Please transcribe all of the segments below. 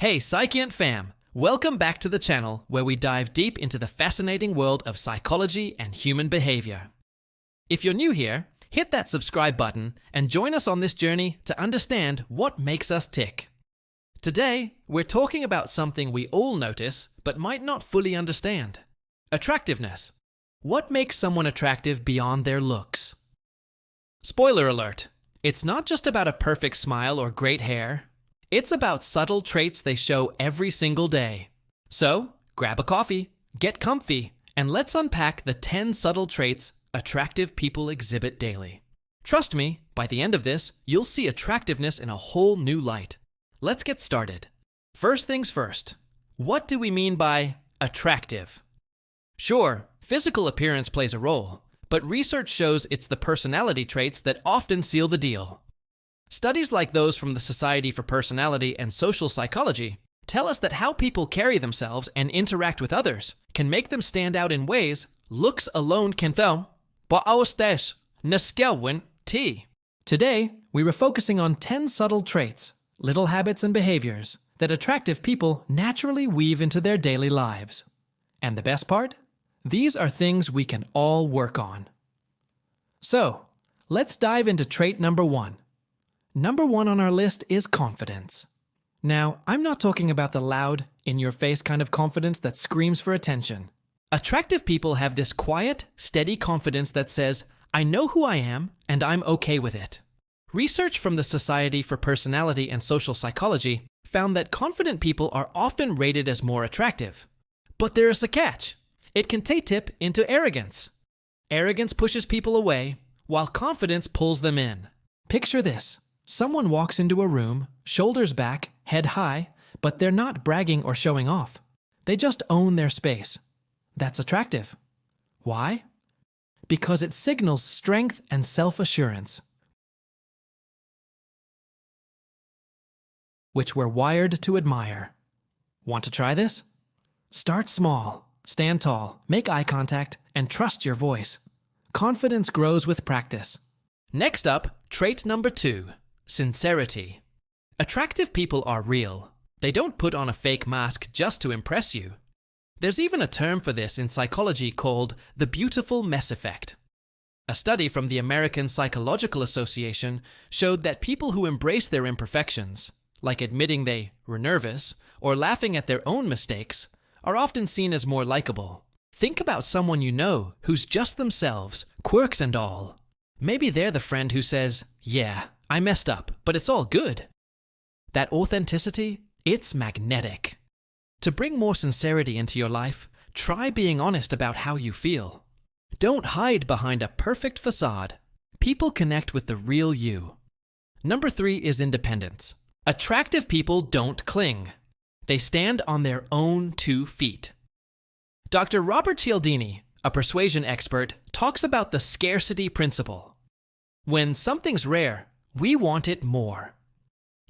Hey Psychiant fam, welcome back to the channel where we dive deep into the fascinating world of psychology and human behavior. If you're new here, hit that subscribe button and join us on this journey to understand what makes us tick. Today, we're talking about something we all notice but might not fully understand. Attractiveness. What makes someone attractive beyond their looks? Spoiler alert, it's not just about a perfect smile or great hair. It's about subtle traits they show every single day. So, grab a coffee, get comfy, and let's unpack the 10 subtle traits attractive people exhibit daily. Trust me, by the end of this, you'll see attractiveness in a whole new light. Let's get started. First things first, what do we mean by attractive? Sure, physical appearance plays a role, but research shows it's the personality traits that often seal the deal. Studies like those from the Society for Personality and Social Psychology tell us that how people carry themselves and interact with others can make them stand out in ways looks alone can tell. Today, we were focusing on 10 subtle traits, little habits and behaviors that attractive people naturally weave into their daily lives. And the best part? These are things we can all work on. So, let's dive into trait number 1. Number 1 on our list is confidence. Now, I'm not talking about the loud, in-your-face kind of confidence that screams for attention. Attractive people have this quiet, steady confidence that says, I know who I am, and I'm okay with it. Research from the Society for Personality and Social Psychology found that confident people are often rated as more attractive. But there is a catch. It can tip into arrogance. Arrogance pushes people away, while confidence pulls them in. Picture this. Someone walks into a room, shoulders back, head high, but they're not bragging or showing off. They just own their space. That's attractive. Why? Because it signals strength and self-assurance, which we're wired to admire. Want to try this? Start small, stand tall, make eye contact, and trust your voice. Confidence grows with practice. Next up, trait number 2. Sincerity. Attractive people are real. They don't put on a fake mask just to impress you. There's even a term for this in psychology called the beautiful mess effect. A study from the American Psychological Association showed that people who embrace their imperfections, like admitting they were nervous or laughing at their own mistakes, are often seen as more likable. Think about someone you know who's just themselves, quirks and all. Maybe they're the friend who says, yeah, I messed up, but it's all good. That authenticity, it's magnetic. To bring more sincerity into your life, try being honest about how you feel. Don't hide behind a perfect facade. People connect with the real you. Number 3 is independence. Attractive people don't cling. They stand on their own 2 feet. Dr. Robert Cialdini, a persuasion expert, talks about the scarcity principle. When something's rare, we want it more.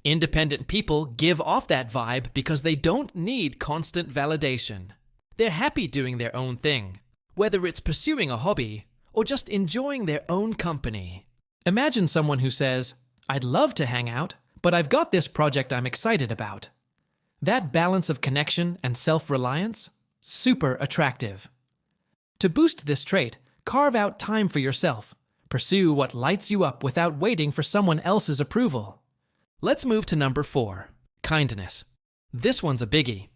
Independent people give off that vibe because they don't need constant validation. They're happy doing their own thing, whether it's pursuing a hobby or just enjoying their own company. Imagine someone who says, I'd love to hang out, but I've got this project I'm excited about. That balance of connection and self-reliance, super attractive. To boost this trait, carve out time for yourself. Pursue what lights you up without waiting for someone else's approval. Let's move to number 4, kindness. This one's a biggie.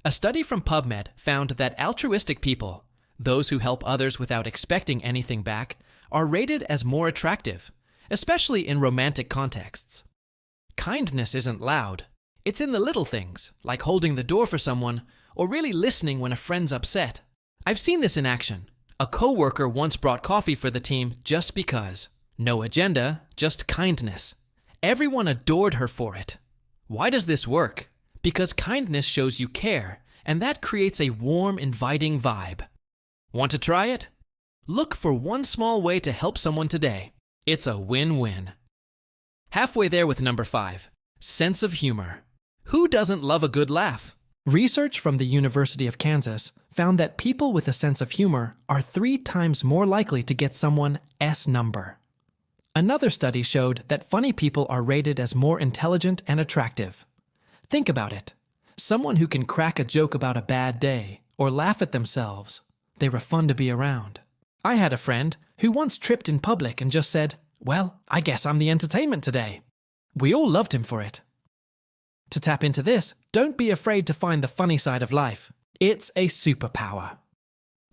A study from PubMed found that altruistic people, those who help others without expecting anything back, are rated as more attractive, especially in romantic contexts. Kindness isn't loud. It's in the little things, like holding the door for someone or really listening when a friend's upset. I've seen this in action. A coworker once brought coffee for the team just because. No agenda, just kindness. Everyone adored her for it. Why does this work? Because kindness shows you care, and that creates a warm, inviting vibe. Want to try it? Look for one small way to help someone today. It's a win-win. Halfway there with number 5, sense of humor. Who doesn't love a good laugh? Research from the University of Kansas found that people with a sense of humor are 3 times more likely to get someone S number. Another study showed that funny people are rated as more intelligent and attractive. Think about it. Someone who can crack a joke about a bad day or laugh at themselves. They were fun to be around. I had a friend who once tripped in public and just said, "Well, I guess I'm the entertainment today." We all loved him for it. To tap into this, don't be afraid to find the funny side of life. It's a superpower.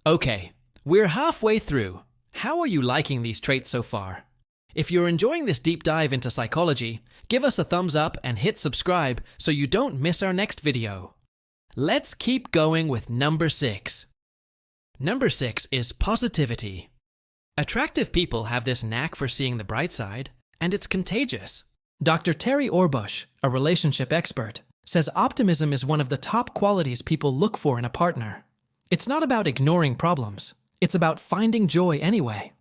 Okay, we're halfway through. How are you liking these traits so far? If you're enjoying this deep dive into psychology, give us a thumbs up and hit subscribe so you don't miss our next video. Let's keep going with number 6. Number 6 is positivity. Attractive people have this knack for seeing the bright side, and it's contagious. Dr. Terry Orbush, a relationship expert, says optimism is one of the top qualities people look for in a partner. It's not about ignoring problems. It's about finding joy anyway.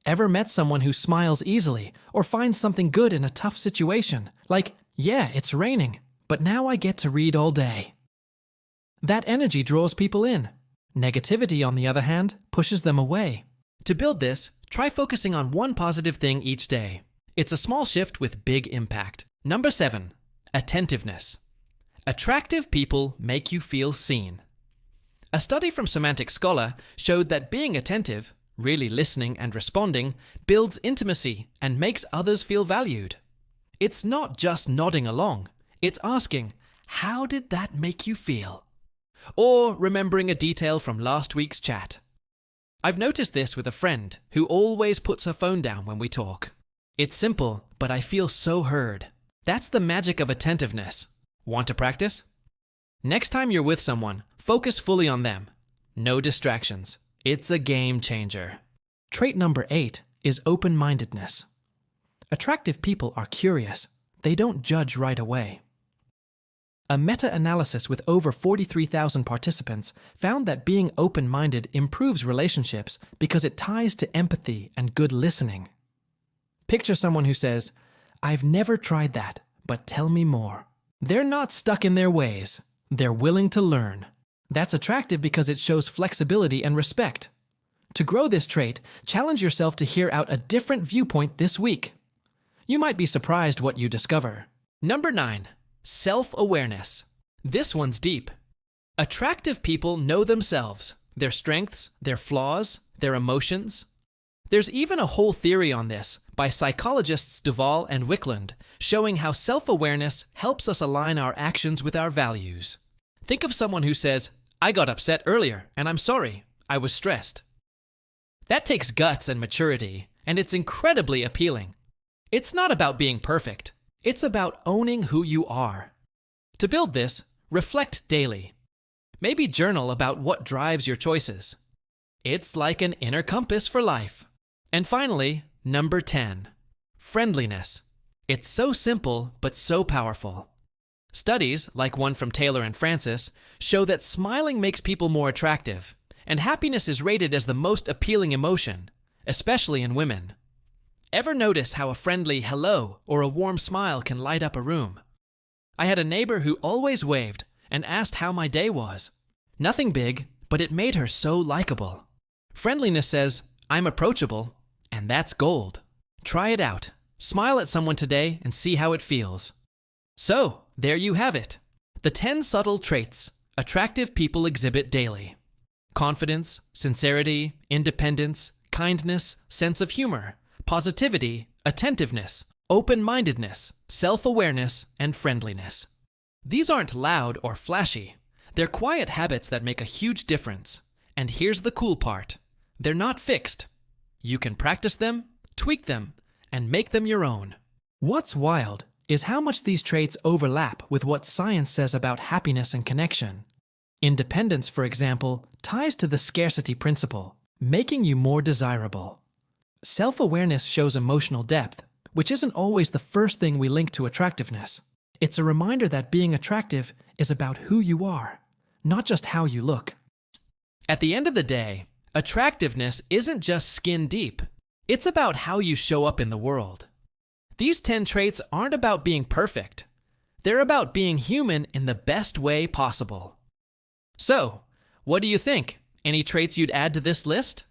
Ever met someone who smiles easily or finds something good in a tough situation? Like, yeah, it's raining, but now I get to read all day. That energy draws people in. Negativity, on the other hand, pushes them away. To build this, try focusing on one positive thing each day. It's a small shift with big impact. Number 7, attentiveness. Attractive people make you feel seen. A study from Semantic Scholar showed that being attentive, really listening and responding, builds intimacy and makes others feel valued. It's not just nodding along, it's asking, "How did that make you feel?" Or remembering a detail from last week's chat. I've noticed this with a friend who always puts her phone down when we talk. It's simple, but I feel so heard. That's the magic of attentiveness. Want to practice? Next time you're with someone, focus fully on them. No distractions. It's a game changer. Trait number 8 is open-mindedness. Attractive people are curious. They don't judge right away. A meta-analysis with over 43,000 participants found that being open-minded improves relationships because it ties to empathy and good listening. Picture someone who says, "I've never tried that, but tell me more." They're not stuck in their ways. They're willing to learn. That's attractive because it shows flexibility and respect. To grow this trait, challenge yourself to hear out a different viewpoint this week. You might be surprised what you discover. Number 9, self-awareness. This one's deep. Attractive people know themselves, their strengths, their flaws, their emotions. There's even a whole theory on this by psychologists Duvall and Wickland, showing how self-awareness helps us align our actions with our values. Think of someone who says, "I got upset earlier, and I'm sorry. I was stressed." That takes guts and maturity, and it's incredibly appealing. It's not about being perfect. It's about owning who you are. To build this, reflect daily. Maybe journal about what drives your choices. It's like an inner compass for life. And finally, number 10, friendliness. It's so simple, but so powerful. Studies, like one from Taylor and Francis, show that smiling makes people more attractive, and happiness is rated as the most appealing emotion, especially in women. Ever notice how a friendly hello or a warm smile can light up a room? I had a neighbor who always waved and asked how my day was. Nothing big, but it made her so likable. Friendliness says, "I'm approachable," and that's gold. Try it out. Smile at someone today and see how it feels. So, there you have it. The 10 subtle traits attractive people exhibit daily. Confidence, sincerity, independence, kindness, sense of humor, positivity, attentiveness, open-mindedness, self-awareness, and friendliness. These aren't loud or flashy. They're quiet habits that make a huge difference. And here's the cool part. They're not fixed. You can practice them, tweak them, and make them your own. What's wild is how much these traits overlap with what science says about happiness and connection. Independence, for example, ties to the scarcity principle, making you more desirable. Self-awareness shows emotional depth, which isn't always the first thing we link to attractiveness. It's a reminder that being attractive is about who you are, not just how you look. At the end of the day, attractiveness isn't just skin deep. It's about how you show up in the world. These 10 traits aren't about being perfect. They're about being human in the best way possible. So, what do you think? Any traits you'd add to this list?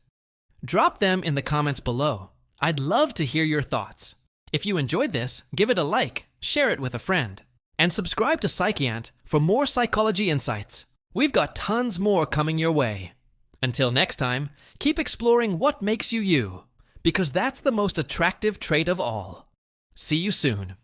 Drop them in the comments below. I'd love to hear your thoughts. If you enjoyed this, give it a like, share it with a friend. And subscribe to Psychiant for more psychology insights. We've got tons more coming your way. Until next time, keep exploring what makes you you, because that's the most attractive trait of all. See you soon.